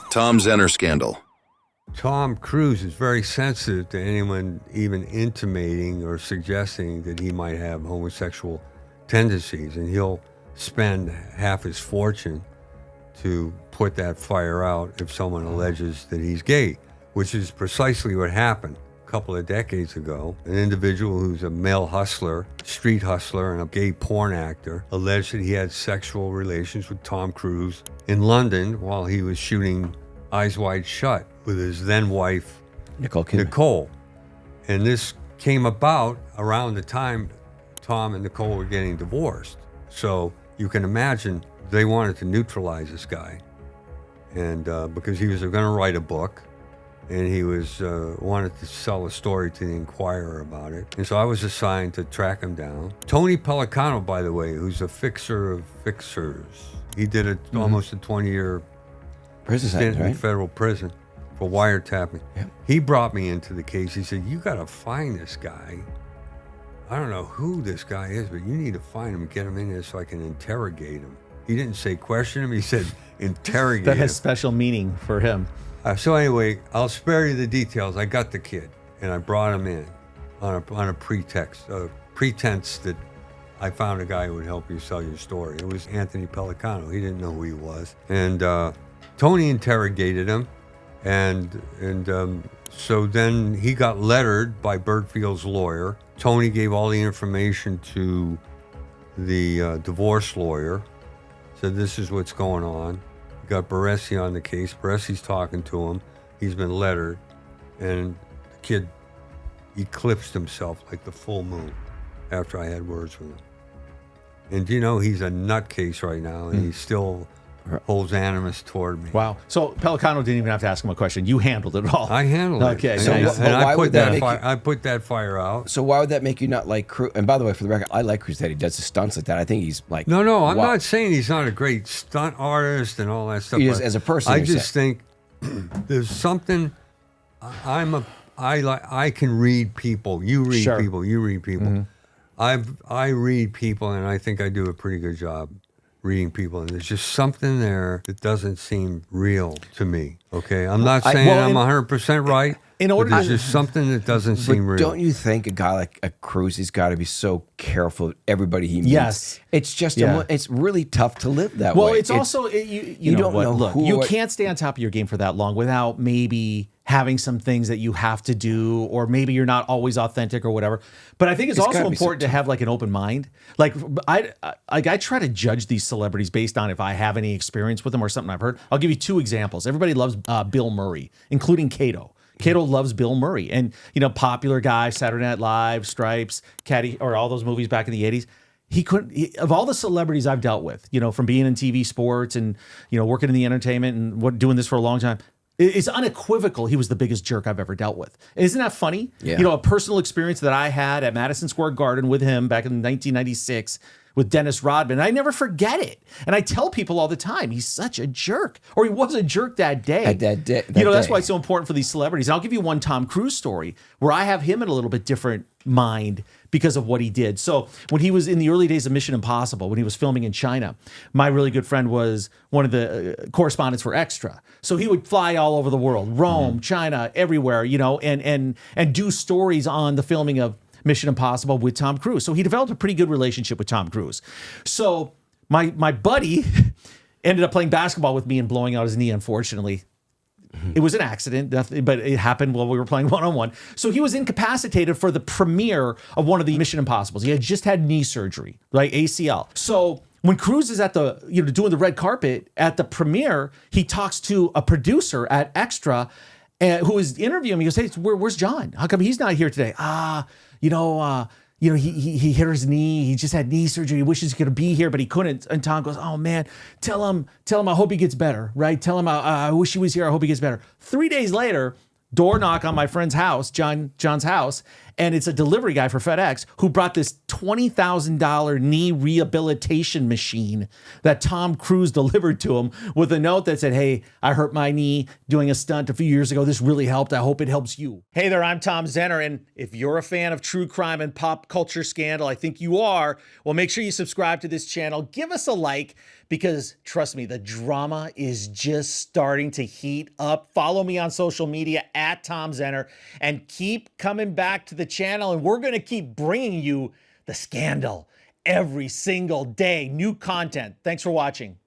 Tom Zenner scandal. Tom Cruise is very sensitive to anyone even intimating or suggesting that he might have homosexual tendencies, and he'll spend half his fortune to put that fire out if someone alleges that he's gay, which is precisely what happened a couple of decades ago. An individual who's a male hustler, street hustler, and a gay porn actor alleged that he had sexual relations with Tom Cruise in London while he was shooting Eyes Wide Shut with his then wife, Nicole. And this came about around the time Tom and Nicole were getting divorced. So you can imagine they wanted to neutralize this guy. And because he was going to write a book, and he was wanted to sell a story to the Inquirer about it. And so I was assigned to track him down. Tony Pellicano, by the way, who's a fixer of fixers. He did almost a 20-year prison stint sentence, right? in federal prison for wiretapping. Yeah. He brought me into the case. He said, you got to find this guy. I don't know who this guy is, but you need to find him and get him in here so I can interrogate him. He didn't say question him. He said interrogate That him. has special meaning for him. So anyway, I'll spare you the details. I got the kid, and I brought him in on a pretense that I found a guy who would help you sell your story. It was Anthony Pellicano. He didn't know who he was. And Tony interrogated him, and so then he got lettered by Bertfield's lawyer. Tony gave all the information to the divorce lawyer, said this is what's going on. Got Baresi on the case. Baresi's talking to him. He's been lettered, and the kid eclipsed himself like the full moon after I had words with him. And do you know, he's a nutcase right now, and he still holds animus toward me. Wow. So Pellicano didn't even have to ask him a question. You handled it all. I handled it. Okay. And, So and why I would put that that make fire, I put that fire out. So why would that make you not like Cruz? And by the way, for the record, I like Cruz that he does the stunts like that. I think he's like No, I'm wow. not saying he's not a great stunt artist and all that stuff. He is but as a person, I you're just think there's something. I can read people. You read Sure. people. You read people. I read people, and I think I do a pretty good job reading people. And there's just something there that doesn't seem real to me. Okay, I'm not saying I'm 100% right. In order but there's to- just something that doesn't seem But real. don't you think a guy like a Cruz has got to be so careful of everybody he meets? Yes. It's just Yeah. it's really tough to live that Well, way. it's also you you know don't what? know Look, who you or- can't stay on top of your game for that long without maybe having some things that you have to do, or maybe you're not always authentic or whatever. But I think it's also gotta be so important to have like an open mind. Like I try to judge these celebrities based on if I have any experience with them or something I've heard. I'll give you two examples. Everybody loves Bill Murray, including Cato. Cato loves Bill Murray, and popular guy, Saturday Night Live, Stripes, Caddy, or all those movies back in the 80s. Of all the celebrities I've dealt with, from being in TV sports and, working in the entertainment and doing this for a long time, it's unequivocal he was the biggest jerk I've ever dealt with. Isn't that funny? Yeah. A personal experience that I had at Madison Square Garden with him back in 1996 with Dennis Rodman. I never forget it. And I tell people all the time, he's such a jerk. Or he was a jerk that day. At that day- that that's day. why it's so important for these celebrities. And I'll give you one Tom Cruise story where I have him in a little bit different mind because of what he did. So when he was in the early days of Mission Impossible, when he was filming in China, my really good friend was one of the correspondents for Extra. So he would fly all over the world, Rome, China, everywhere, and do stories on the filming of Mission Impossible with Tom Cruise. So he developed a pretty good relationship with Tom Cruise. So my buddy ended up playing basketball with me and blowing out his knee, unfortunately. It was an accident, but it happened while we were playing one-on-one. So he was incapacitated for the premiere of one of the Mission Impossibles. He had just had knee surgery, like ACL. So when Cruise is at the, doing the red carpet at the premiere, he talks to a producer at Extra who is interviewing him. He goes, "Hey, where's John? How come he's not here today?" He hit his knee. He just had knee surgery. He wishes he could be here, but he couldn't. And Tom goes, "Oh man, tell him I hope he gets better, right? Tell him I wish he was here. I hope he gets better." 3 days later, door knock on my friend's house, John's house, and it's a delivery guy for FedEx who brought this $20,000 knee rehabilitation machine that Tom Cruise delivered to him with a note that said, "Hey, I hurt my knee doing a stunt a few years ago. This really helped. I hope it helps you." Hey there, I'm Tom Zenner, and if you're a fan of true crime and pop culture scandal, I think you are, well, make sure you subscribe to this channel. Give us a like, because trust me, the drama is just starting to heat up. Follow me on social media at Tom Zenner and keep coming back to the channel. And we're going to keep bringing you the scandal every single day. New content. Thanks for watching.